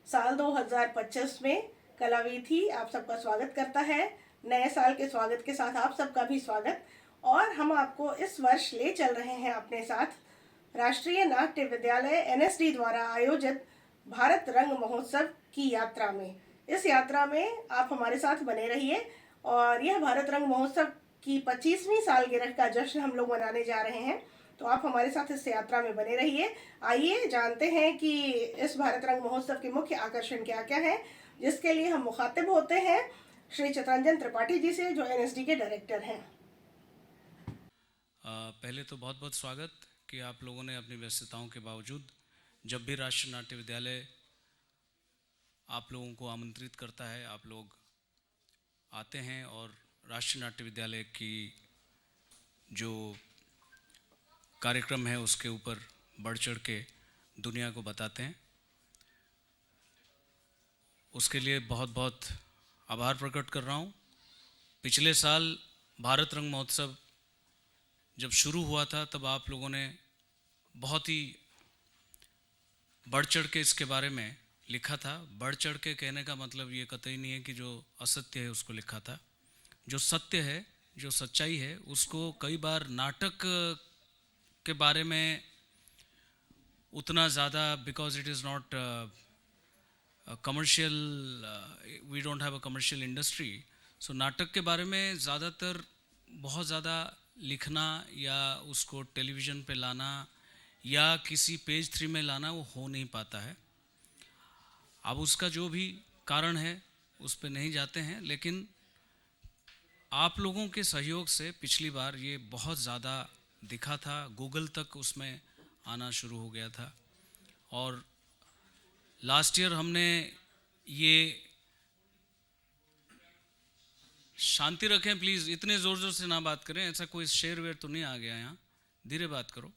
साल 2025 में कलावीथी आप सबका स्वागत करता है। नए साल के स्वागत के साथ आप सबका भी स्वागत। और हम आपको इस वर्ष ले चल रहे हैं अपने साथ राष्ट्रीय नाट्य विद्यालय NSD द्वारा आयोजित भारत रंग महोत्सव की यात्रा में। इस यात्रा में आप हमारे साथ बने रहिए और यह भारत रंग महोत्सव की 25वीं सालगिरह का जश्न हम लोग मनाने जा रहे हैं, तो आप हमारे साथ इस यात्रा में बने रहिए। आइए जानते हैं कि इस भारत रंग महोत्सव के मुख्य आकर्षण क्या क्या है, जिसके लिए हम मुखातिब होते हैं श्री चितरंजन त्रिपाठी जी से, जो NSD के डायरेक्टर हैं। पहले तो बहुत बहुत स्वागत कि आप लोगों ने अपनी व्यस्तताओं के बावजूद, जब भी राष्ट्रीय नाट्य विद्यालय आप लोगों को आमंत्रित करता है, आप लोग आते हैं और राष्ट्रीय नाट्य विद्यालय की जो कार्यक्रम है उसके ऊपर बढ़ चढ़ के दुनिया को बताते हैं। उसके लिए बहुत बहुत आभार प्रकट कर रहा हूँ। पिछले साल भारत रंग महोत्सव जब शुरू हुआ था तब आप लोगों ने बहुत ही बढ़ चढ़ के इसके बारे में लिखा था। बढ़ चढ़ के कहने का मतलब ये कतई नहीं है कि जो असत्य है उसको लिखा था। जो सत्य है, जो सच्चाई है, उसको कई बार नाटक के बारे में उतना ज़्यादा, because it is not commercial, we don't have a commercial industry, so नाटक के बारे में ज़्यादातर बहुत ज़्यादा लिखना या उसको टेलीविज़न पे लाना या किसी पेज 3 में लाना वो हो नहीं पाता है। अब उसका जो भी कारण है उस पे नहीं जाते हैं, लेकिन आप लोगों के सहयोग से पिछली बार ये बहुत ज़्यादा दिखा था। गूगल तक उसमें आना शुरू हो गया था और लास्ट ईयर हमने ये, शांति रखें प्लीज़, इतने ज़ोर ज़ोर से ना बात करें, ऐसा कोई शेर वेर तो नहीं आ गया यहाँ, धीरे बात करो।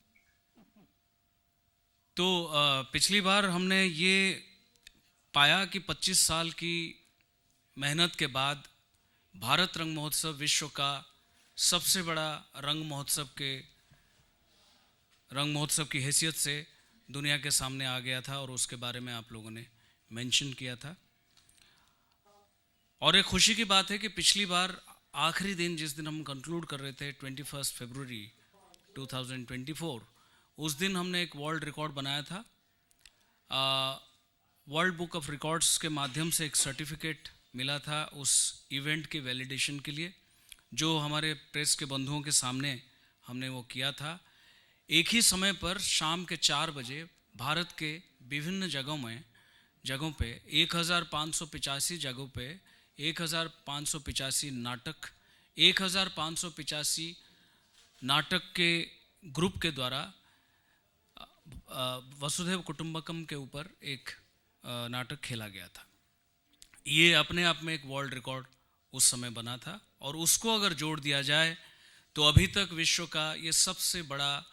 तो पिछली बार हमने ये पाया कि 25 साल की मेहनत के बाद भारत रंग महोत्सव विश्व का सबसे बड़ा रंग महोत्सव की हैसियत से दुनिया के सामने आ गया था और उसके बारे में आप लोगों ने मेंशन किया था। और एक खुशी की बात है कि पिछली बार आखिरी दिन, जिस दिन हम कंक्लूड कर रहे थे 21 फरवरी 2024, उस दिन हमने एक वर्ल्ड रिकॉर्ड बनाया था। वर्ल्ड बुक ऑफ रिकॉर्ड्स के माध्यम से एक सर्टिफिकेट मिला था उस इवेंट के वैलिडेशन के लिए, जो हमारे प्रेस के बंधुओं के सामने हमने वो किया था। एक ही समय पर शाम के 4 बजे भारत के विभिन्न जगहों पे 1585 जगहों पे 1585 नाटक, 1585 नाटक के ग्रुप के द्वारा वसुधैव कुटुंबकम के ऊपर एक नाटक खेला गया था। ये अपने आप में एक वर्ल्ड रिकॉर्ड उस समय बना था और उसको अगर जोड़ दिया जाए तो अभी तक विश्व का ये सबसे बड़ा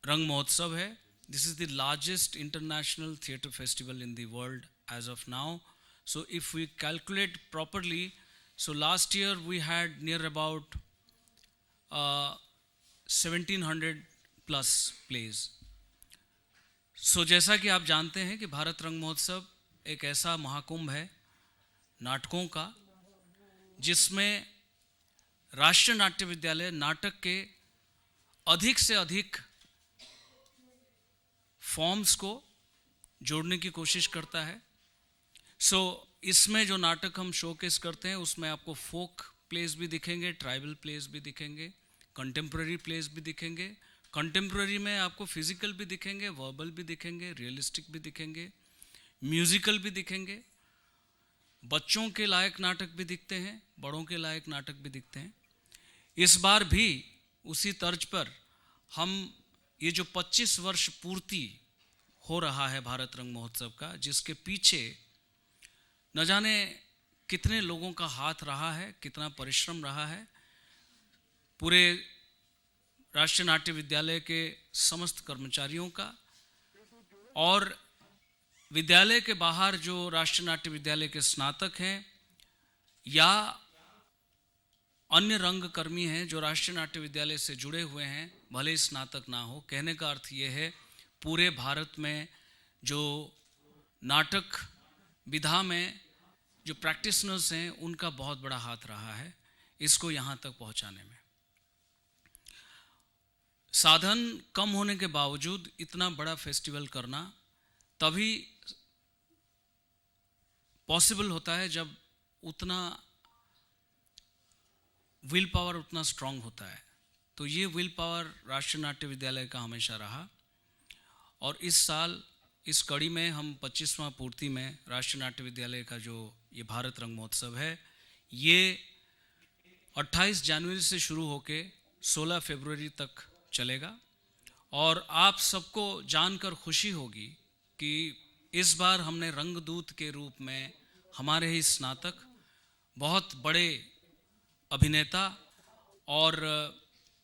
रंग महोत्सव है। This is the largest international theatre festival in the world as of now. So if we calculate properly, so last year we had near about 1700 plus plays. So जैसा कि आप जानते हैं कि भारत रंग महोत्सव एक ऐसा महाकुंभ है नाटकों का, जिसमें राष्ट्रीय नाट्य विद्यालय नाटक के अधिक से अधिक फॉर्म्स को जोड़ने की कोशिश करता है। सो इसमें जो नाटक हम शोकेस करते हैं उसमें आपको फोक प्लेस भी दिखेंगे, ट्राइबल प्लेस भी दिखेंगे, कंटेम्प्रेरी प्लेस भी दिखेंगे। कंटेम्प्रेरी में आपको फिजिकल भी दिखेंगे, वर्बल भी दिखेंगे, रियलिस्टिक भी दिखेंगे, म्यूजिकल भी दिखेंगे। बच्चों के लायक नाटक भी दिखते हैं, बड़ों के लायक नाटक भी दिखते हैं। इस बार भी उसी तर्ज पर हम ये जो 25 वर्ष पूर्ति हो रहा है भारत रंग महोत्सव का, जिसके पीछे न जाने कितने लोगों का हाथ रहा है, कितना परिश्रम रहा है, पूरे राष्ट्रीय नाट्य विद्यालय के समस्त कर्मचारियों का और विद्यालय के बाहर जो राष्ट्रीय नाट्य विद्यालय के स्नातक हैं या अन्य रंग कर्मी हैं जो राष्ट्रीय नाट्य विद्यालय से जुड़े हुए हैं, भले ही स्नातक ना हो। कहने का अर्थ ये है पूरे भारत में जो नाटक विधा में जो प्रैक्टिशनर्स हैं उनका बहुत बड़ा हाथ रहा है इसको यहाँ तक पहुँचाने में। साधन कम होने के बावजूद इतना बड़ा फेस्टिवल करना तभी पॉसिबल होता है जब उतना विल पावर उतना स्ट्रांग होता है। तो ये विल पावर राष्ट्रीय नाट्य विद्यालय का हमेशा रहा और इस साल इस कड़ी में हम 25वां पूर्ति में राष्ट्रीय नाट्य विद्यालय का जो ये भारत रंग महोत्सव है ये 28 जनवरी से शुरू होके 16 फरवरी तक चलेगा। और आप सबको जानकर खुशी होगी कि इस बार हमने रंगदूत के रूप में हमारे ही स्नातक बहुत बड़े अभिनेता और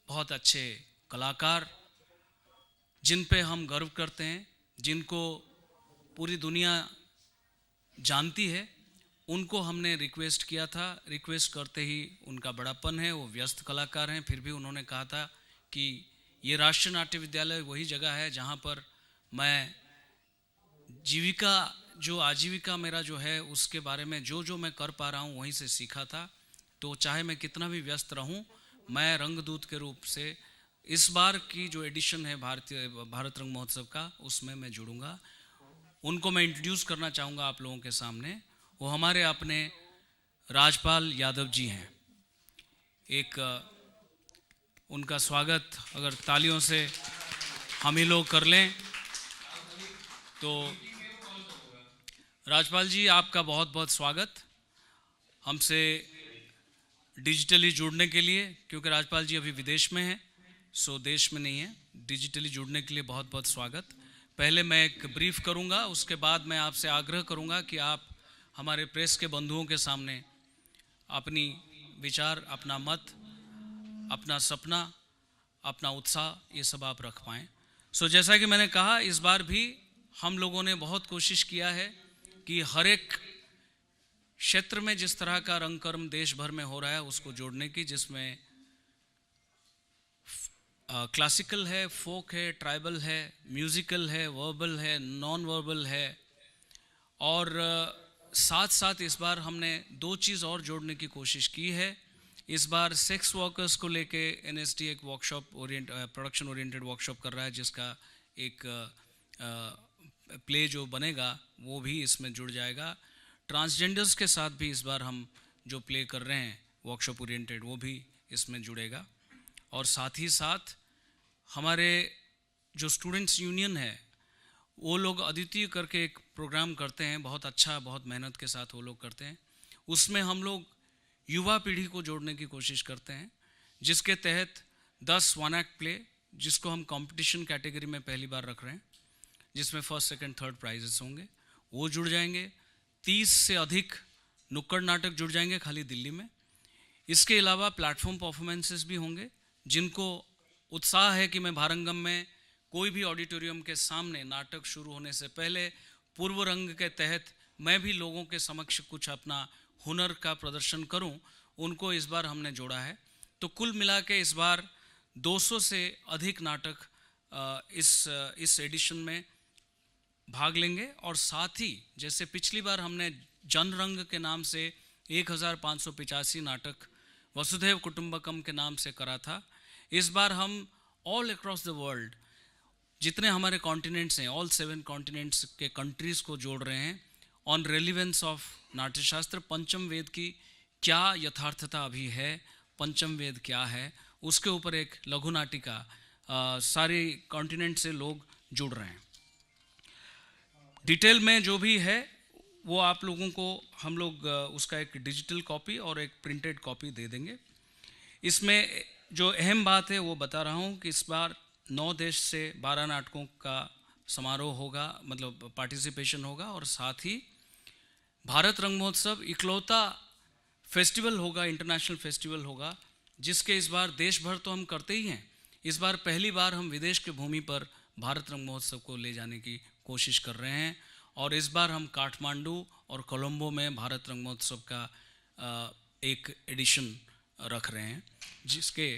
बहुत अच्छे कलाकार जिन पे हम गर्व करते हैं, जिनको पूरी दुनिया जानती है, उनको हमने रिक्वेस्ट किया था। रिक्वेस्ट करते ही उनका बड़ापन है, वो व्यस्त कलाकार हैं, फिर भी उन्होंने कहा था कि ये राष्ट्रीय नाट्य विद्यालय वही जगह है जहाँ पर मैं जीविका जो आजीविका मेरा जो है उसके बारे में जो मैं कर पा रहा हूँ वहीं से सीखा था। तो चाहे मैं कितना भी व्यस्त रहूँ, मैं रंगदूत के रूप से इस बार की जो एडिशन है भारत रंग महोत्सव का उसमें मैं जुड़ूंगा। उनको मैं इंट्रोड्यूस करना चाहूँगा आप लोगों के सामने। वो हमारे अपने राजपाल यादव जी हैं। एक उनका स्वागत अगर तालियों से हम ही लोग कर लें तो राजपाल जी आपका बहुत बहुत स्वागत हमसे डिजिटली जुड़ने के लिए, क्योंकि राजपाल जी अभी विदेश में हैं, सो देश में नहीं है। डिजिटली जुड़ने के लिए बहुत बहुत स्वागत। पहले मैं एक ब्रीफ करूंगा, उसके बाद मैं आपसे आग्रह करूंगा कि आप हमारे प्रेस के बंधुओं के सामने अपनी विचार, अपना मत, अपना सपना, अपना उत्साह ये सब आप रख पाएँ। सो जैसा कि मैंने कहा, इस बार भी हम लोगों ने बहुत कोशिश किया है कि हर एक क्षेत्र में जिस तरह का रंग कर्म देश भर में हो रहा है उसको जोड़ने की, जिसमें क्लासिकल है, फोक है, ट्राइबल है, म्यूज़िकल है, वर्बल है, नॉन वर्बल है। और साथ साथ इस बार हमने दो चीज़ और जोड़ने की कोशिश की है। इस बार सेक्स वर्कर्स को लेके एनएसडी एक वर्कशॉप प्रोडक्शन ओरिएंटेड वर्कशॉप कर रहा है, जिसका एक प्ले जो बनेगा वो भी इसमें जुड़ जाएगा। ट्रांसजेंडर्स के साथ भी इस बार हम जो प्ले कर रहे हैं वर्कशॉप ओरिएंटेड वो भी इसमें जुड़ेगा। और साथ ही साथ हमारे जो स्टूडेंट्स यूनियन है वो लोग अद्वितीय करके एक प्रोग्राम करते हैं, बहुत अच्छा, बहुत मेहनत के साथ वो लोग करते हैं। उसमें हम लोग युवा पीढ़ी को जोड़ने की कोशिश करते हैं, जिसके तहत 10 वन एक्ट प्ले, जिसको हम कंपटीशन कैटेगरी में पहली बार रख रहे हैं, जिसमें फर्स्ट सेकंड थर्ड प्राइजेस होंगे, वो जुड़ जाएंगे। 30 से अधिक नुक्कड़ नाटक जुड़ जाएंगे खाली दिल्ली में। इसके अलावा प्लेटफॉर्म परफॉर्मेंसेस भी होंगे। जिनको उत्साह है कि मैं भारंगम में कोई भी ऑडिटोरियम के सामने नाटक शुरू होने से पहले पूर्व रंग के तहत मैं भी लोगों के समक्ष कुछ अपना हुनर का प्रदर्शन करूं, उनको इस बार हमने जोड़ा है। तो कुल मिला के इस बार 200 से अधिक नाटक इस एडिशन में भाग लेंगे। और साथ ही जैसे पिछली बार हमने जनरंग के नाम से 1585 नाटक वसुधैव कुटुंबकम के नाम से करा था, इस बार हम ऑल अक्रॉस द वर्ल्ड जितने हमारे कॉन्टिनेंट्स हैं, ऑल 7 कॉन्टिनेंट्स के कंट्रीज़ को जोड़ रहे हैं ऑन रेलिवेंस ऑफ नाट्यशास्त्र। पंचम वेद की क्या यथार्थता अभी है, पंचम वेद क्या है, उसके ऊपर एक लघु नाटिका सारे कॉन्टिनेंट से लोग जुड़ रहे हैं। डिटेल में जो भी है वो आप लोगों को हम लोग उसका एक डिजिटल कॉपी और एक प्रिंटेड कॉपी दे देंगे। इसमें जो अहम बात है वो बता रहा हूँ कि इस बार 9 देश से 12 नाटकों का समारोह होगा, मतलब पार्टिसिपेशन होगा। और साथ ही भारत रंग महोत्सव इकलौता फेस्टिवल होगा, इंटरनेशनल फेस्टिवल होगा, जिसके इस बार देश भर तो हम करते ही हैं, इस बार पहली बार हम विदेश की भूमि पर भारत रंग महोत्सव को ले जाने की कोशिश कर रहे हैं। और इस बार हम काठमांडू और कोलंबो में भारत रंग महोत्सव का एक एडिशन रख रहे हैं, जिसके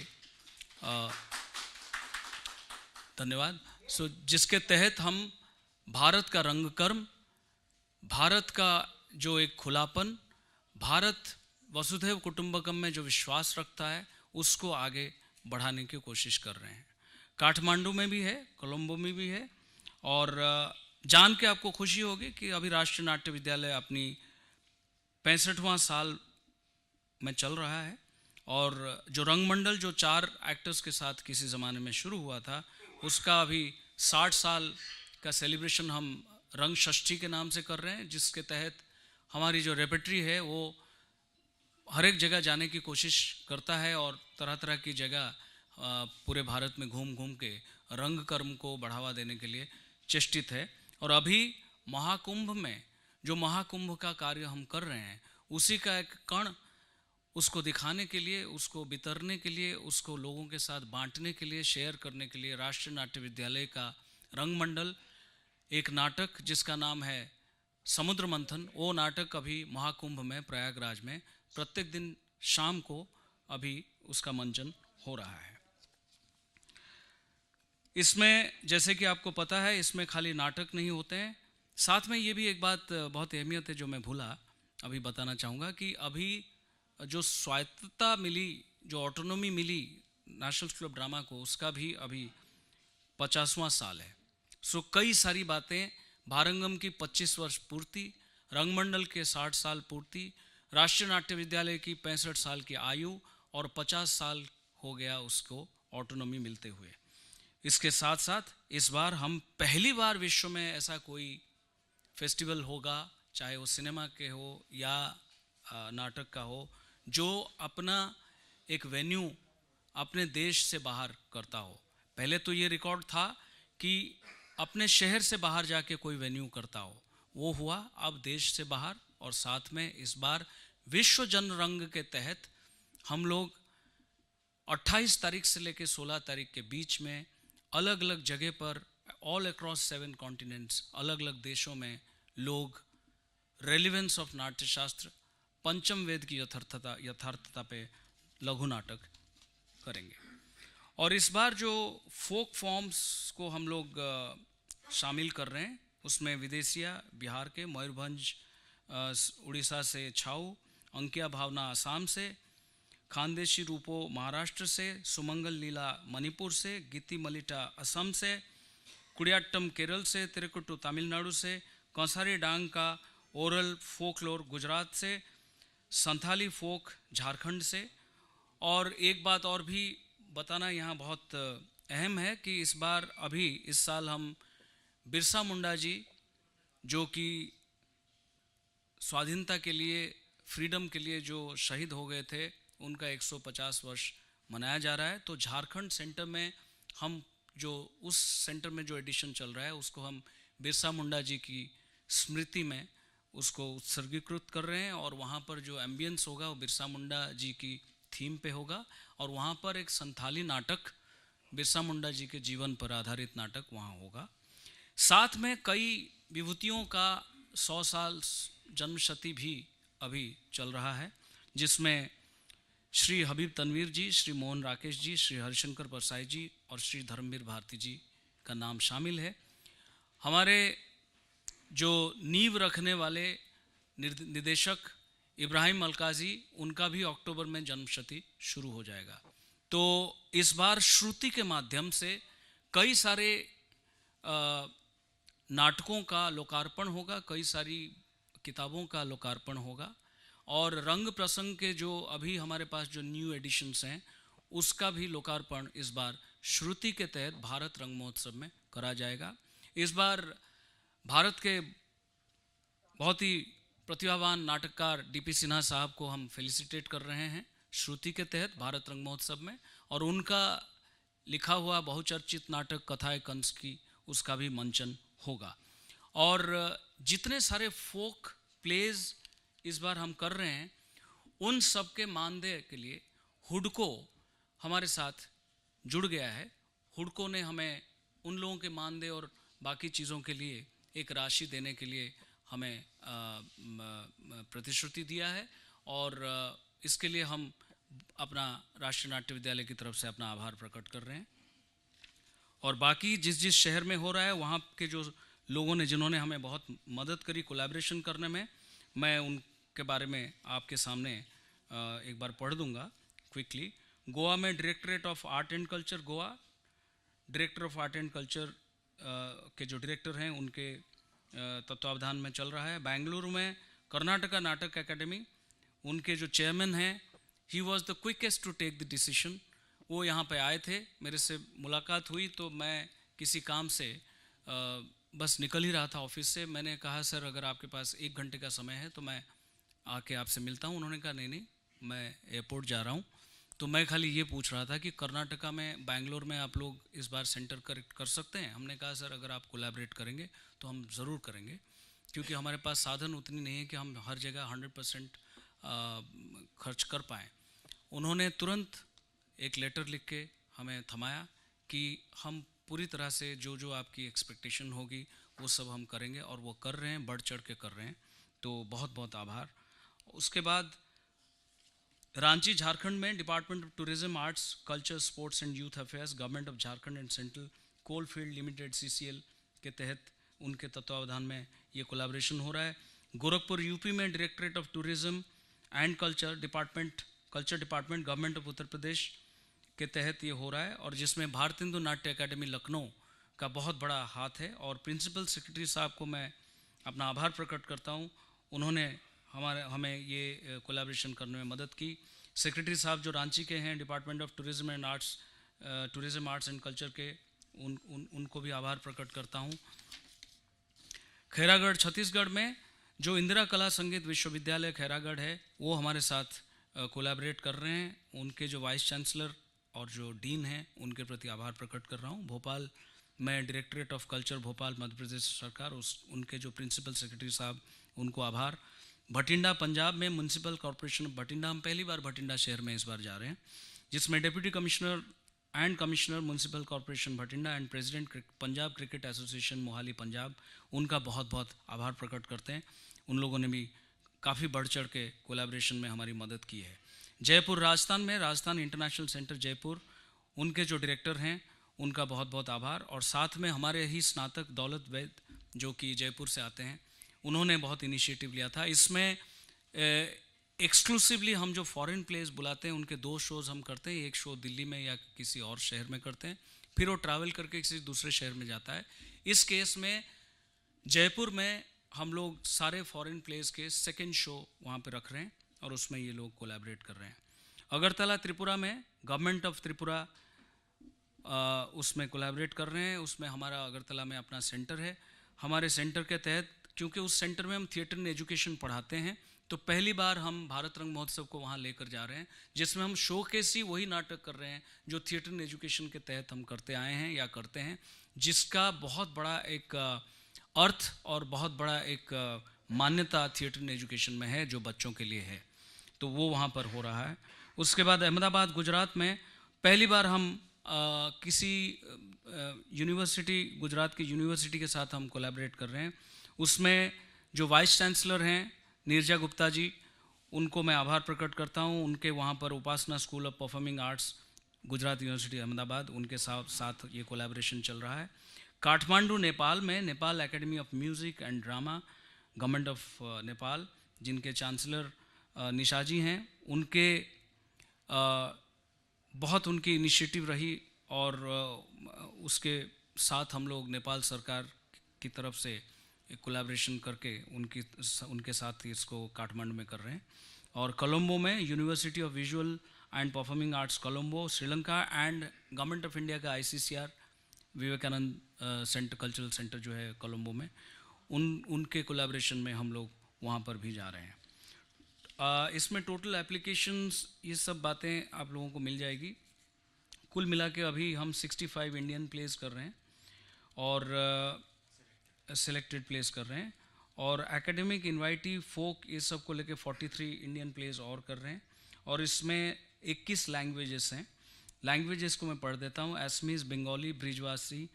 धन्यवाद। जिसके तहत हम भारत का रंगकर्म, भारत का जो एक खुलापन, भारत वसुधैव कुटुंबकम में जो विश्वास रखता है, उसको आगे बढ़ाने की कोशिश कर रहे हैं। काठमांडू में भी है, कोलंबो में भी है, और जान के आपको खुशी होगी कि अभी राष्ट्रीय नाट्य विद्यालय अपनी 65वां साल में चल रहा है, और जो रंगमंडल जो 4 एक्टर्स के साथ किसी ज़माने में शुरू हुआ था, उसका अभी 60 साल का सेलिब्रेशन हम रंग षष्ठी के नाम से कर रहे हैं, जिसके तहत हमारी जो रेपेट्री है वो हर एक जगह जाने की कोशिश करता है और तरह तरह की जगह पूरे भारत में घूम घूम के रंग कर्म को बढ़ावा देने के लिए चेष्टित है। और अभी महाकुंभ में जो महाकुंभ का कार्य हम कर रहे हैं, उसी का एक कण उसको दिखाने के लिए, उसको बितरने के लिए, उसको लोगों के साथ बांटने के लिए, शेयर करने के लिए राष्ट्रीय नाट्य विद्यालय का रंगमंडल एक नाटक जिसका नाम है समुद्र मंथन, वो नाटक अभी महाकुंभ में प्रयागराज में प्रत्येक दिन शाम को अभी उसका मंचन हो रहा है। इसमें जैसे कि आपको पता है, इसमें खाली नाटक नहीं होते हैं, साथ में ये भी एक बात बहुत अहमियत है जो मैं भूला अभी बताना चाहूँगा कि अभी जो स्वायत्तता मिली, जो ऑटोनॉमी मिली नेशनल स्कूल ऑफ ड्रामा को, उसका भी अभी 50वां साल है। सो कई सारी बातें, भारंगम की 25 वर्ष पूर्ति, रंगमंडल के 60 साल पूर्ति, राष्ट्रीय नाट्य विद्यालय की 65 साल की आयु, और 50 साल हो गया उसको ऑटोनॉमी मिलते हुए। इसके साथ साथ इस बार हम पहली बार विश्व में ऐसा कोई फेस्टिवल होगा, चाहे वो सिनेमा के हो या नाटक का हो, जो अपना एक वेन्यू अपने देश से बाहर करता हो। पहले तो ये रिकॉर्ड था कि अपने शहर से बाहर जाके कोई वेन्यू करता हो, वो हुआ अब देश से बाहर। और साथ में इस बार विश्व जन रंग के तहत हम लोग 28 तारीख से लेकर 16 तारीख के बीच में अलग अलग जगह पर ऑल अक्रॉस 7 कॉन्टिनेंट्स, अलग अलग देशों में लोग रेलिवेंस ऑफ नाट्यशास्त्र, पंचम वेद की यथार्थता पे लघु नाटक करेंगे। और इस बार जो फोक फॉर्म्स को हम लोग शामिल कर रहे हैं, उसमें विदेशिया बिहार के, मयूरभंज उड़ीसा से छाऊ, अंकिया भावना आसाम से, खानदेशी रूपो महाराष्ट्र से, सुमंगल लीला मणिपुर से, गीति मलिटा असम से, कुडियाट्टम केरल से, तिरुकुट्टू तमिलनाडु से, कंसारी डांग का ओरल फोकलोर गुजरात से, संथाली फोक झारखंड से। और एक बात और भी बताना यहाँ बहुत अहम है कि इस बार अभी इस साल हम बिरसा मुंडा जी, जो कि स्वाधीनता के लिए, फ्रीडम के लिए जो शहीद हो गए थे, उनका 150 वर्ष मनाया जा रहा है। तो झारखंड सेंटर में हम जो उस सेंटर में जो एडिशन चल रहा है, उसको हम बिरसा मुंडा जी की स्मृति में उसको उत्सर्गीकृत कर रहे हैं। और वहाँ पर जो एम्बियंस होगा वो बिरसा मुंडा जी की थीम पे होगा, और वहाँ पर एक संथाली नाटक, बिरसा मुंडा जी के जीवन पर आधारित नाटक वहाँ होगा। साथ में कई विभूतियों का 100 साल जन्मशती भी अभी चल रहा है, जिसमें श्री हबीब तनवीर जी, श्री मोहन राकेश जी, श्री हरिशंकर परसाई जी और श्री धर्मवीर भारती जी का नाम शामिल है। हमारे जो नींव रखने वाले निदेशक इब्राहिम अलकाजी, उनका भी अक्टूबर में जन्मशती शुरू हो जाएगा। तो इस बार श्रुति के माध्यम से कई सारे नाटकों का लोकार्पण होगा, कई सारी किताबों का लोकार्पण होगा, और रंग प्रसंग के जो अभी हमारे पास जो न्यू एडिशंस हैं, उसका भी लोकार्पण इस बार श्रुति के तहत भारत रंग महोत्सव में करा जाएगा। इस बार भारत के बहुत ही प्रतिभावान नाटककार डीपी सिन्हा साहब को हम फेलिसिटेट कर रहे हैं श्रुति के तहत भारत रंग महोत्सव में, और उनका लिखा हुआ बहुचर्चित नाटक कथाएं कंस की, उसका भी मंचन होगा। और जितने सारे फोक प्लेज इस बार हम कर रहे हैं, उन सब के मानदेय के लिए हुडको हमारे साथ जुड़ गया है। हुडको ने हमें उन लोगों के मानदेय और बाकी चीज़ों के लिए एक राशि देने के लिए हमें प्रतिश्रुति दिया है, और इसके लिए हम अपना राष्ट्रीय नाट्य विद्यालय की तरफ से अपना आभार प्रकट कर रहे हैं। और बाकी जिस जिस शहर में हो रहा है, वहाँ के जो लोगों ने जिन्होंने हमें बहुत मदद करी कोलैबोरेशन करने में, मैं उनके बारे में आपके सामने एक बार पढ़ दूंगा क्विकली। गोवा में directorate of art and culture, Goa director of art and culture के जो डायरेक्टर हैं उनके तत्वावधान में चल रहा है। बेंगलुरु में कर्नाटका नाटक एकेडमी, उनके जो चेयरमैन हैं, he was the quickest to take the decision. वो यहाँ पे आए थे, मेरे से मुलाकात हुई तो मैं किसी काम से बस निकल ही रहा था ऑफिस से। मैंने कहा सर अगर आपके पास 1 घंटे का समय है तो मैं आके आपसे मिलता हूँ। उन्होंने कहा नहीं, मैं एयरपोर्ट जा रहा हूँ। तो मैं खाली ये पूछ रहा था कि कर्नाटका में, बेंगलोर में आप लोग इस बार सेंटर कर सकते हैं? हमने कहा सर अगर आप कोलैबोरेट करेंगे तो हम ज़रूर करेंगे, क्योंकि हमारे पास साधन उतनी नहीं है कि हम हर जगह 100% खर्च कर पाएँ। उन्होंने तुरंत एक लेटर लिख के हमें थमाया कि हम पूरी तरह से जो जो आपकी एक्सपेक्टेशन होगी वो सब हम करेंगे, और वो कर रहे हैं, बढ़ चढ़ के कर रहे हैं। तो बहुत बहुत आभार। उसके बाद रांची झारखंड में Department of Tourism, Arts, Culture, Sports and Youth Affairs, Government of Jharkhand and Central Coal Field Limited CCL के तहत उनके तत्वावधान में ये कोलैबोरेशन हो रहा है। गोरखपुर यूपी में directorate of tourism and culture department, government of Uttar Pradesh के तहत ये हो रहा है, और जिसमें भारतेंदु हिंदू नाट्य अकेडमी लखनऊ का बहुत बड़ा हाथ है। और प्रिंसिपल सेक्रेटरी साहब को मैं अपना आभार प्रकट करता हूँ, उन्होंने हमें ये कोलैबोरेशन करने में मदद की। सेक्रेटरी साहब जो रांची के हैं, department of tourism and arts, tourism arts and culture के, उनको भी आभार प्रकट करता हूँ। खैरागढ़ छत्तीसगढ़ में जो इंदिरा कला संगीत विश्वविद्यालय खैरागढ़ है, वो हमारे साथ कोलैबोरेट कर रहे हैं। उनके जो वाइस चांसलर और जो डीन हैं उनके प्रति आभार प्रकट कर रहा हूँ। भोपाल में directorate of culture Bhopal Madhya Pradesh सरकार, उनके जो प्रिंसिपल सेक्रेटरी साहब, उनको आभार। भटिंडा पंजाब में म्यूनसिपल कॉरपोरेशन भटिंडा, हम पहली बार भटिंडा शहर में इस बार जा रहे हैं, जिसमें deputy commissioner and commissioner municipal corporation Bathinda and president Punjab cricket association Mohali Punjab, उनका बहुत बहुत आभार प्रकट करते हैं। उन लोगों ने भी काफ़ी बढ़ चढ़ के कोलैबोरेशन में हमारी मदद की है। जयपुर राजस्थान में राजस्थान इंटरनेशनल सेंटर जयपुर, उनके जो डायरेक्टर हैं उनका बहुत बहुत आभार। और साथ में हमारे ही स्नातक दौलत वैद जो कि जयपुर से आते हैं, उन्होंने बहुत इनिशिएटिव लिया था। इसमें एक्सक्लूसिवली हम जो फॉरेन प्लेयर्स बुलाते हैं उनके 2 शोज़ हम करते हैं, एक शो दिल्ली में या किसी और शहर में करते हैं, फिर वो ट्रैवल करके किसी दूसरे शहर में जाता है। इस केस में जयपुर में हम लोग सारे फॉरेन प्लेयर्स के 2nd शो वहाँ पे रख रहे हैं, और उसमें ये लोग कोलैबोरेट कर रहे हैं। अगरतला त्रिपुरा में गवर्नमेंट ऑफ त्रिपुरा उसमें कोलैबोरेट कर रहे हैं। उसमें हमारा अगरतला में अपना सेंटर है। हमारे सेंटर के तहत, क्योंकि उस सेंटर में हम थिएटर एंड एजुकेशन पढ़ाते हैं, तो पहली बार हम भारत रंग महोत्सव को वहाँ लेकर जा रहे हैं, जिसमें हम शोकेस ही वही नाटक कर रहे हैं जो थिएटर एंड एजुकेशन के तहत हम करते आए हैं या करते हैं, जिसका बहुत बड़ा एक अर्थ और बहुत बड़ा एक मान्यता थिएटर एंड एजुकेशन में है जो बच्चों के लिए है। तो वो वहाँ पर हो रहा है। उसके बाद अहमदाबाद गुजरात में पहली बार हम किसी यूनिवर्सिटी, गुजरात की यूनिवर्सिटी के साथ हम कोलैबोरेट कर रहे हैं। उसमें जो वाइस चांसलर हैं नीरजा गुप्ता जी, उनको मैं आभार प्रकट करता हूँ। उनके वहाँ पर Upasana school of performing arts Gujarat university Ahmedabad, उनके साथ ये कोलैबोरेशन चल रहा है। काठमांडू नेपाल में Nepal academy of music and drama, government of Nepal, जिनके चांसलर निशाजी हैं, उनके बहुत उनकी इनिशिएटिव रही, और उसके साथ हम लोग नेपाल सरकार की तरफ से एक कोलैबोरेशन करके उनके साथ इसको काठमांडू में कर रहे हैं। और कोलंबो में University of Visual and Performing Arts Colombo Sri Lanka and Government of India का ICCR Vivekananda Centre, Cultural Centre जो है कोलंबो में, उनके कोलैबोरेशन में हम लोग वहाँ पर भी जा रहे हैं। इसमें टोटल एप्लीकेशंस, ये सब बातें आप लोगों को मिल जाएगी। कुल मिला के अभी हम 65 इंडियन प्लेस कर रहे हैं और सेलेक्टेड प्लेस कर रहे हैं, और एकेडमिक, इन्वाइटी, फोक, ये सब को लेके 43 इंडियन प्लेस और कर रहे हैं। और इसमें 21 लैंग्वेजेस हैं। लैंग्वेजेस को मैं पढ़ देता हूँ। असमीज, बंगाली, ब्रिजवासी,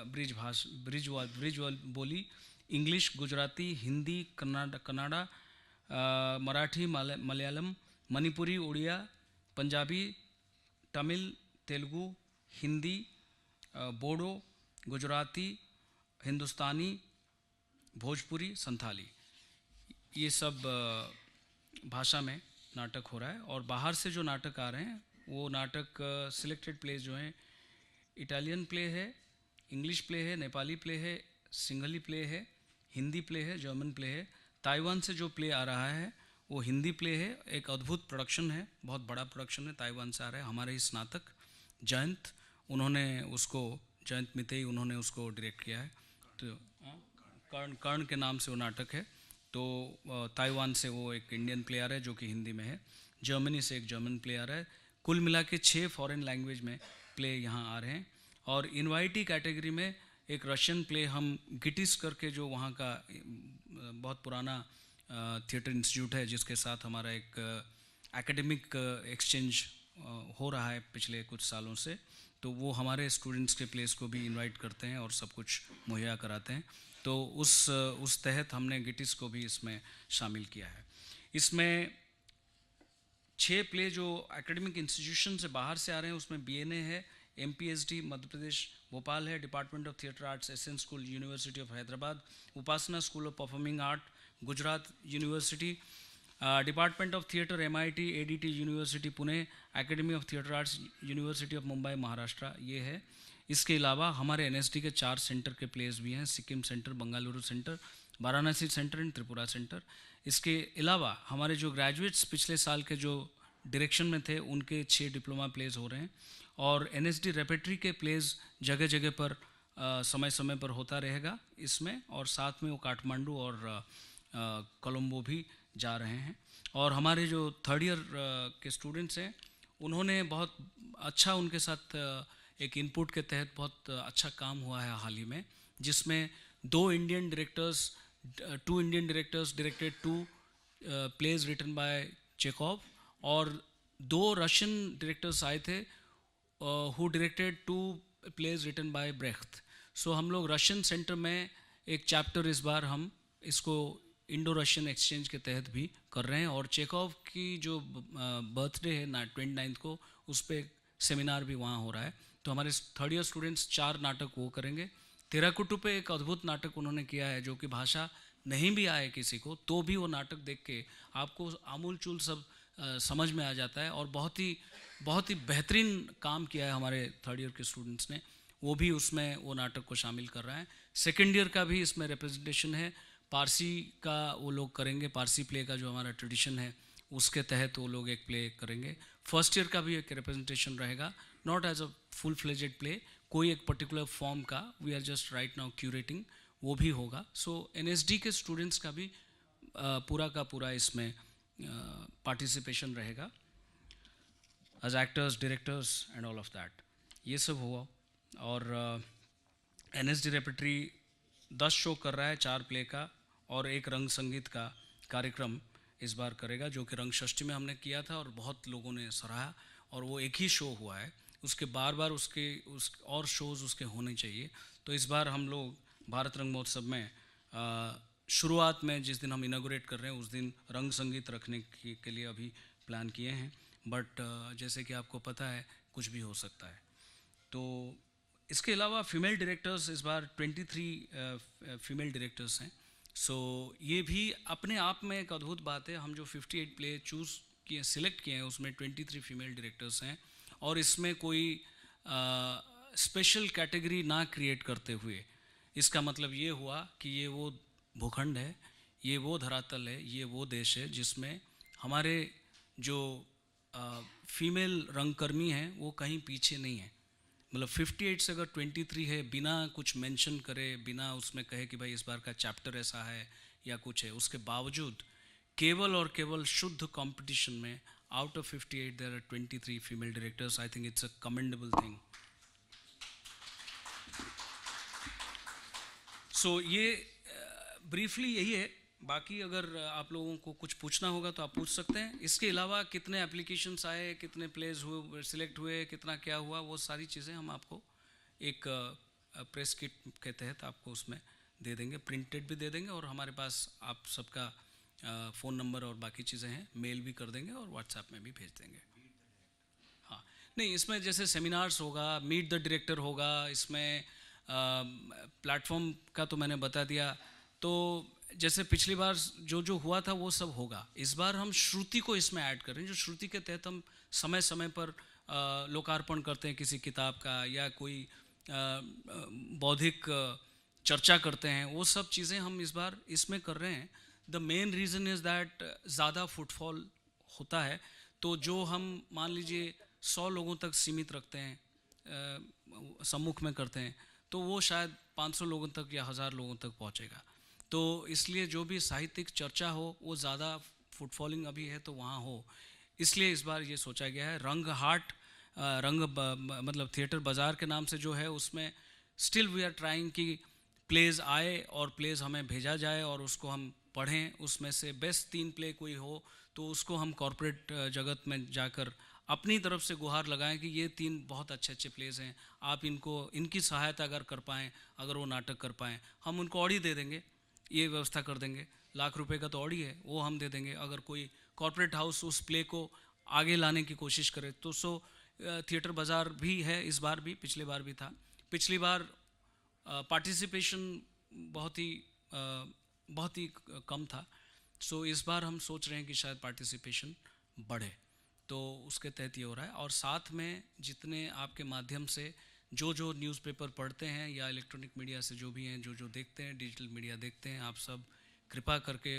ब्रिज बोली, इंग्लिश, गुजराती, हिंदी, कन्नाडा, मराठी, मलयालम, मणिपुरी, उड़िया, पंजाबी, तमिल, तेलुगु, हिंदी, बोडो, गुजराती, हिंदुस्तानी, भोजपुरी, संथाली, ये सब भाषा में नाटक हो रहा है। और बाहर से जो नाटक आ रहे हैं वो नाटक सिलेक्टेड प्ले जो हैं, इटालियन प्ले है, इंग्लिश प्ले है, नेपाली प्ले है, सिंघली प्ले है, हिंदी प्ले है, जर्मन प्ले है। ताइवान से जो प्ले आ रहा है वो हिंदी प्ले है, एक अद्भुत प्रोडक्शन है, बहुत बड़ा प्रोडक्शन है, ताइवान से आ रहा है। हमारे ही स्नातक जयंत, उन्होंने उसको, जयंत मितेई, उन्होंने उसको डायरेक्ट किया है। तो कर्ण के नाम से वो नाटक है। तो ताइवान से वो एक इंडियन प्ले आ रहा है जो कि हिंदी में है, जर्मनी से एक जर्मन प्ले आ रहा है। कुल मिला के 6 फॉरेन लैंग्वेज में प्ले यहाँ आ रहे हैं। और इनवाइटी कैटेगरी में एक रशियन प्ले हम गिटिस करके, जो वहाँ का बहुत पुराना थिएटर इंस्टीट्यूट है जिसके साथ हमारा एक एकेडमिक एक्सचेंज हो रहा है पिछले कुछ सालों से, तो वो हमारे स्टूडेंट्स के प्लेस को भी इनवाइट करते हैं और सब कुछ मुहैया कराते हैं। तो उस तहत हमने गिटिस को भी इसमें शामिल किया है। इसमें 6 प्ले जो एकेडमिक इंस्टीट्यूशन से बाहर से आ रहे हैं उसमें BNA है, MPSD मध्य प्रदेश भोपाल है, Department of Theatre Arts S N School University of Hyderabad, Upasana school of Performing Art Gujarat University, Department of Theatre MIT ADT University Pune, Academy of Theatre Arts University of Mumbai Maharashtra, ये है। इसके अलावा हमारे NSD के 4 सेंटर के प्लेस भी हैं, Sikkim centre, Bengaluru centre, Varanasi centre and Tripura centre. इसके अलावा हमारे जो ग्रेजुएट्स पिछले साल के जो डायरेक्शन में थे उनके 6 डिप्लोमा प्लेस हो रहे हैं। और NSD रेपेट्री के प्लेस जगह जगह पर समय समय पर होता रहेगा इसमें। और साथ में वो काठमांडू और कोलंबो भी जा रहे हैं। और हमारे जो 3rd ईयर के स्टूडेंट्स हैं उन्होंने बहुत अच्छा, उनके साथ एक इनपुट के तहत बहुत अच्छा काम हुआ है हाल ही में, जिसमें 2 Indian directors directed 2 plays written by Chekhov, और 2 रशियन डायरेक्टर्स आए थे who directed 2 plays written by Brecht. So हम लोग रशियन सेंटर में एक चैप्टर इस बार हम इसको इंडो रशियन एक्सचेंज के तहत भी कर रहे हैं। और चेकॉव की जो बर्थडे है 29 को, उस पर सेमिनार भी वहाँ हो रहा है। तो हमारे 3rd ईयर स्टूडेंट्स 4 नाटक वो करेंगे। तेराकुट्टू पे एक अद्भुत नाटक उन्होंने किया है, जो कि भाषा नहीं भी आए किसी को तो भी वो नाटक देख के आपको आमूल चूल सब समझ में आ जाता है। और बहुत ही बेहतरीन काम किया है हमारे 3rd ईयर के स्टूडेंट्स ने, वो भी उसमें वो नाटक को शामिल कर रहा है। 2nd ईयर का भी इसमें रिप्रेजेंटेशन है, पारसी का वो लोग करेंगे, पारसी प्ले का जो हमारा ट्रेडिशन है उसके तहत वो लोग एक प्ले करेंगे। 1st ईयर का भी एक रिप्रेजेंटेशन रहेगा, not as a full fledged play, कोई एक पर्टिकुलर फॉर्म का, we are just right now curating, वो भी होगा। सो NSD के स्टूडेंट्स का भी पूरा का पूरा इसमें पार्टिसिपेशन रहेगा as actors, directors and all of that, ये सब हुआ। और NSD रेपेट्री 10 शो कर रहा है, 4 प्ले का और एक रंग संगीत का कार्यक्रम इस बार करेगा, जो कि रंग षष्ठी में हमने किया था और बहुत लोगों ने सराहा। और वो एक ही शो हुआ है, उसके बार बार उस और शोज़ उसके होने चाहिए। तो इस बार हम लोग भारत रंग महोत्सव में शुरुआत में जिस दिन हम इनागोरेट कर रहे हैं उस दिन रंग संगीत रखने के लिए अभी प्लान किए हैं। बट जैसे कि आपको पता है कुछ भी हो सकता है। तो इसके अलावा फीमेल डायरेक्टर्स इस बार 23 फीमेल डायरेक्टर्स हैं। सो ये भी अपने आप में एक अद्भुत बात है। हम जो 58 प्ले चूज़ किए, सिलेक्ट किए हैं, उसमें 23 फीमेल डायरेक्टर्स हैं। और इसमें कोई स्पेशल कैटेगरी ना क्रिएट करते हुए, इसका मतलब ये हुआ कि ये वो भूखंड है, ये वो धरातल है, ये वो देश है जिसमें हमारे जो फीमेल रंगकर्मी हैं वो कहीं पीछे नहीं है। मतलब 58 से अगर 23 है, बिना कुछ मेंशन करे, बिना उसमें कहे कि भाई इस बार का चैप्टर ऐसा है या कुछ है, उसके बावजूद केवल और केवल शुद्ध कंपटीशन में out of 58 there are 23 female directors. I think it's a commendable thing. So ये ब्रीफली यही है। बाकी अगर आप लोगों को कुछ पूछना होगा तो आप पूछ सकते हैं। इसके अलावा कितने एप्लीकेशंस आए, कितने प्लेज हुए, सिलेक्ट हुए, कितना क्या हुआ, वो सारी चीज़ें हम आपको एक प्रेस किट के तहत आपको उसमें दे देंगे, प्रिंटेड भी दे देंगे। और हमारे पास आप सबका फ़ोन नंबर और बाकी चीज़ें हैं, मेल भी कर देंगे और व्हाट्सएप में भी भेज देंगे। हाँ, नहीं, इसमें जैसे सेमिनार्स होगा, मीट द डायरेक्टर होगा, इसमें प्लेटफॉर्म का तो मैंने बता दिया। तो जैसे पिछली बार जो जो हुआ था वो सब होगा, इस बार हम श्रुति को इसमें ऐड करें, जो श्रुति के तहत हम समय समय पर लोकार्पण करते हैं किसी किताब का या कोई बौद्धिक चर्चा करते हैं, वो सब चीज़ें हम इस बार इसमें कर रहे हैं। The main reason is that ज़्यादा फुटफॉल होता है, तो जो हम मान लीजिए 100 लोगों तक सीमित रखते हैं, सम्मुख में करते हैं, तो वो शायद 500 लोगों तक या 1000 लोगों तक पहुंचेगा। तो इसलिए जो भी साहित्यिक चर्चा हो वो ज़्यादा फुटफॉलिंग अभी है तो वहाँ हो, इसलिए इस बार ये सोचा गया है। रंग हाट मतलब थिएटर बाज़ार के नाम से जो है, उसमें स्टिल वी आर ट्राइंग कि प्लेज आए और प्लेज हमें भेजा जाए और उसको हम पढ़ें, उसमें से बेस्ट 3 प्ले कोई हो तो उसको हम कॉरपोरेट जगत में जाकर अपनी तरफ से गुहार लगाएं कि ये 3 बहुत अच्छे अच्छे प्लेज हैं, आप इनकी सहायता अगर कर पाएँ, अगर वो नाटक कर पाएँ, हम उनको ऑडी दे देंगे, ये व्यवस्था कर देंगे। ₹1,00,000 का तो ऑडी है, वो हम दे देंगे। अगर कोई कॉरपोरेट हाउस उस प्ले को आगे लाने की कोशिश करे तो थिएटर बाज़ार भी है, इस बार भी, पिछले बार भी था। पिछली बार पार्टिसिपेशन बहुत ही कम था, इस बार हम सोच रहे हैं कि शायद पार्टिसिपेशन बढ़े, तो उसके तहत ये हो रहा है। और साथ में जितने आपके माध्यम से जो जो न्यूज़पेपर पढ़ते हैं या इलेक्ट्रॉनिक मीडिया से जो भी हैं, जो जो देखते हैं, डिजिटल मीडिया देखते हैं, आप सब कृपा करके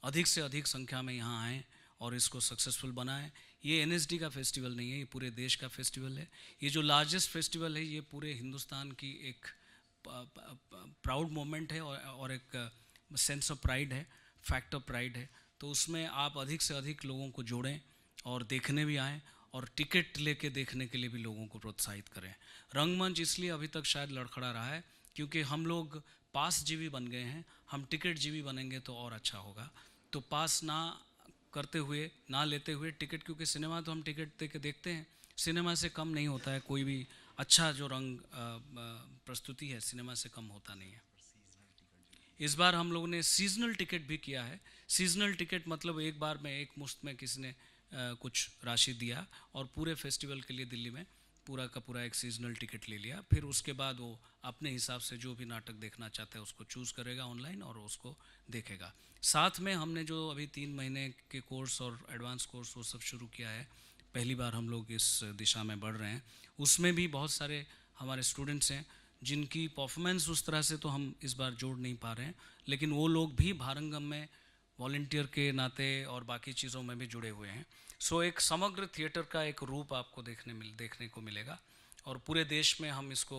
अधिक से अधिक संख्या में यहाँ आएँ और इसको सक्सेसफुल बनाएं। ये एनएसडी का फेस्टिवल नहीं है, ये पूरे देश का फेस्टिवल है। ये जो लार्जेस्ट फेस्टिवल है, ये पूरे हिंदुस्तान की एक प्राउड मोमेंट है और एक सेंस ऑफ प्राइड है, फैक्ट ऑफ प्राइड है। तो उसमें आप अधिक से अधिक लोगों को जोड़ें और देखने भी आएँ और टिकट लेके देखने के लिए भी लोगों को प्रोत्साहित करें। रंगमंच इसलिए अभी तक शायद लड़खड़ा रहा है क्योंकि हम लोग पास जीवी बन गए हैं, हम टिकट जीवी बनेंगे तो और अच्छा होगा। तो पास ना करते हुए, ना लेते हुए टिकट, क्योंकि सिनेमा तो हम टिकट दे के देखते हैं, सिनेमा से कम नहीं होता है कोई भी अच्छा जो रंग प्रस्तुति है, सिनेमा से कम होता नहीं है। इस बार हम लोगों ने सीजनल टिकट भी किया है। सीजनल टिकट मतलब एक बार में एक मुश्त में किसी ने कुछ राशि दिया और पूरे फेस्टिवल के लिए दिल्ली में पूरा का पूरा एक सीजनल टिकट ले लिया। फिर उसके बाद वो अपने हिसाब से जो भी नाटक देखना चाहता है उसको चूज़ करेगा ऑनलाइन और उसको देखेगा। साथ में हमने जो अभी 3 महीने के कोर्स और एडवांस कोर्स वो सब शुरू किया है, पहली बार हम लोग इस दिशा में बढ़ रहे हैं। उसमें भी बहुत सारे हमारे स्टूडेंट्स हैं जिनकी परफॉर्मेंस उस तरह से तो हम इस बार जोड़ नहीं पा रहे हैं, लेकिन वो लोग भी भारंगम में वॉलंटियर के नाते और बाकी चीज़ों में भी जुड़े हुए हैं। एक समग्र थिएटर का एक रूप आपको देखने को मिलेगा और पूरे देश में हम इसको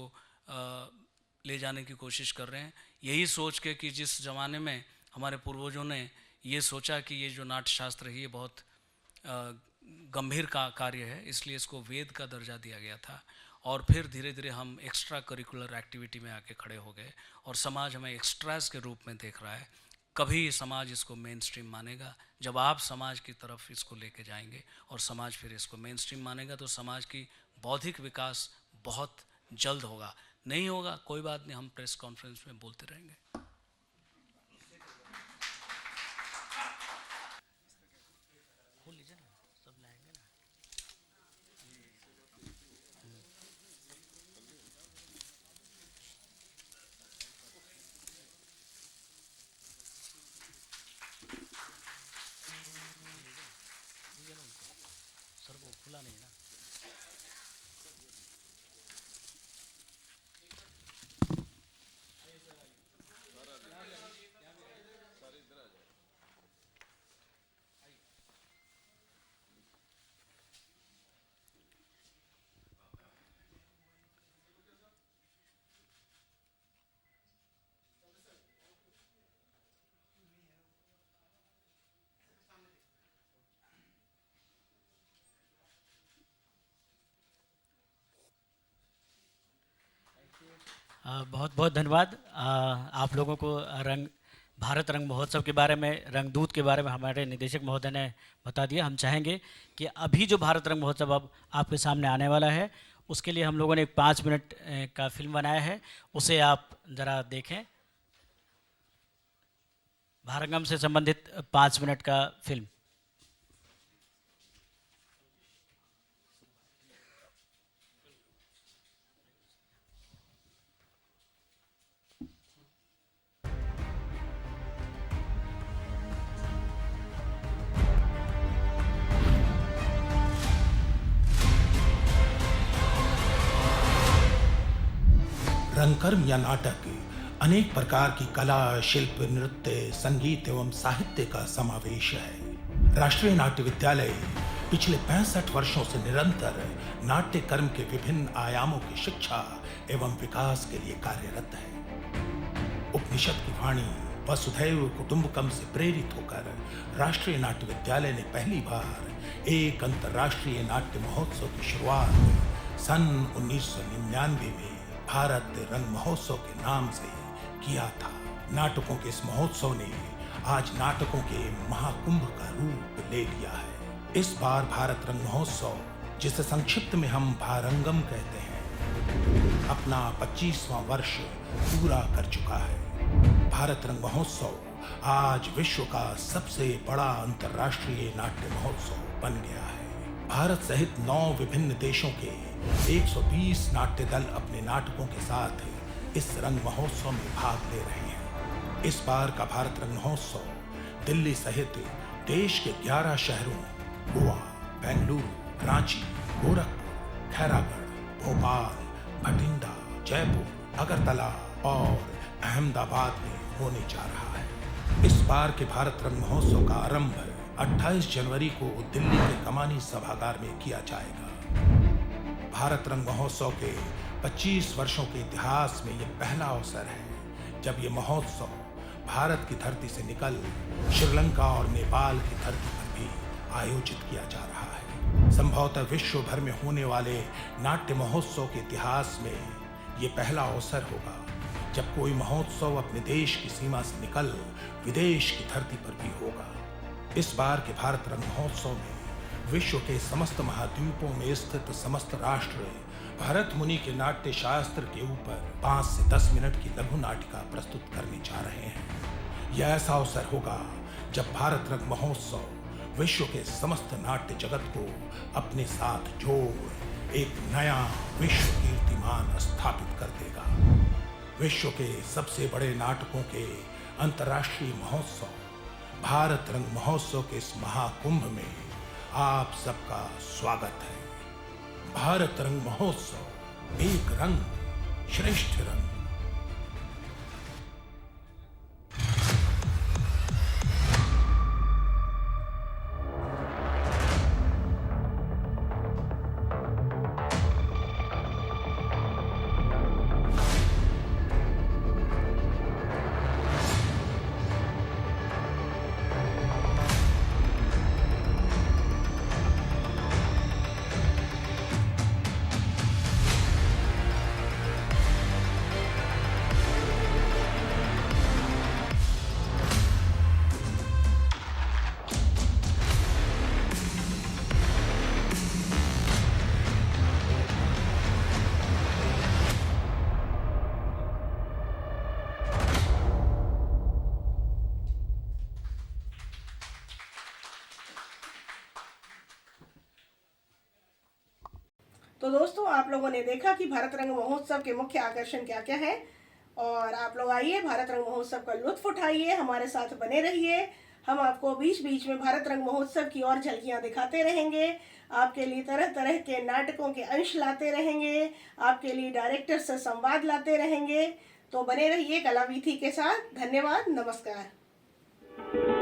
ले जाने की कोशिश कर रहे हैं, यही सोच के कि जिस ज़माने में हमारे पूर्वजों ने ये सोचा कि ये जो नाट्यशास्त्र है ये बहुत गंभीर का कार्य है, इसलिए इसको वेद का दर्जा दिया गया था। और फिर धीरे धीरे हम एक्स्ट्रा करिकुलर एक्टिविटी में आके खड़े हो गए और समाज हमें एक्स्ट्रास के रूप में देख रहा है। कभी समाज इसको मेन स्ट्रीम मानेगा जब आप समाज की तरफ इसको लेके जाएंगे और समाज फिर इसको मेन स्ट्रीम मानेगा, तो समाज की बौद्धिक विकास बहुत जल्द होगा। नहीं होगा कोई बात नहीं, हम प्रेस कॉन्फ्रेंस में बोलते रहेंगे। सर वो खुला नहीं ना। बहुत बहुत धन्यवाद। आप लोगों को भारत रंग महोत्सव के बारे में, रंगदूत के बारे में हमारे निदेशक महोदय ने बता दिया। हम चाहेंगे कि अभी जो भारत रंग महोत्सव अब आपके सामने आने वाला है, उसके लिए हम लोगों ने एक 5 मिनट का फिल्म बनाया है, उसे आप ज़रा देखें। भारंगम से संबंधित 5 मिनट का फिल्म। रंगकर्म या नाटक अनेक प्रकार की कला, शिल्प, नृत्य, संगीत एवं साहित्य का समावेश है। राष्ट्रीय नाट्य विद्यालय पिछले 65 वर्षों से निरंतर नाट्य कर्म के विभिन्न आयामों की शिक्षा एवं विकास के लिए कार्यरत है। उपनिषद की वाणी वसुधैव कुटुंबकम से प्रेरित होकर राष्ट्रीय नाट्य विद्यालय ने पहली बार एक अंतर्राष्ट्रीय नाट्य महोत्सव की शुरुआत सन 1999 में भारत रंग महोत्सव के नाम से किया था। नाटकों के इस महोत्सव ने आज नाटकों के महाकुंभ का रूप ले लिया है। इस बार भारत रंग महोत्सव, जिसे संक्षिप्त में हम भारंगम कहते हैं, अपना 25वां वर्ष पूरा कर चुका है। भारत रंग महोत्सव आज विश्व का सबसे बड़ा अंतर्राष्ट्रीय नाट्य महोत्सव बन गया है। भारत सहित 9 विभिन्न देशों के 120 नाट्य दल अपने नाटकों के साथ इस रंग महोत्सव में भाग ले रहे हैं। इस बार का भारत रंग महोत्सव दिल्ली सहित देश के 11 शहरों गोवा, बेंगलुरु, रांची, गोरखपुर, खैरागढ़, भोपाल, भटिंडा, जयपुर, अगरतला और अहमदाबाद में होने जा रहा है। इस बार के भारत रंग महोत्सव का आरंभ 28 जनवरी को दिल्ली के कमानी सभागार में किया जाएगा। भारत रंग महोत्सव के 25 वर्षों के इतिहास में यह पहला अवसर है जब यह महोत्सव भारत की धरती से निकल श्रीलंका और नेपाल की धरती पर भी आयोजित किया जा रहा है। संभवतः विश्व भर में होने वाले नाट्य महोत्सव के इतिहास में ये पहला अवसर होगा जब कोई महोत्सव अपने देश की सीमा से निकल विदेश की धरती पर भी होगा। इस बार के भारत रंग महोत्सव में विश्व के समस्त महाद्वीपों में स्थित समस्त राष्ट्र भरत मुनि के नाट्य शास्त्र के ऊपर 5 से 10 मिनट की लघु नाटिका प्रस्तुत करने जा रहे हैं। यह ऐसा अवसर होगा जब भारत रंग महोत्सव विश्व के समस्त नाट्य जगत को अपने साथ जोड़ एक नया विश्व कीर्तिमान स्थापित कर देगा। विश्व के सबसे बड़े नाटकों के अंतर्राष्ट्रीय महोत्सव भारत रंग महोत्सव के इस महाकुंभ में आप सबका स्वागत है। भारत रंग महोत्सव, एक रंग श्रेष्ठ रंग। तो दोस्तों, आप लोगों ने देखा कि भारत रंग महोत्सव के मुख्य आकर्षण क्या क्या है, और आप लोग आइए भारत रंग महोत्सव का लुत्फ उठाइए, हमारे साथ बने रहिए। हम आपको बीच बीच में भारत रंग महोत्सव की और झलकियां दिखाते रहेंगे, आपके लिए तरह तरह के नाटकों के अंश लाते रहेंगे, आपके लिए डायरेक्टर से संवाद लाते रहेंगे। तो बने रहिए कलावीथी के साथ। धन्यवाद, नमस्कार।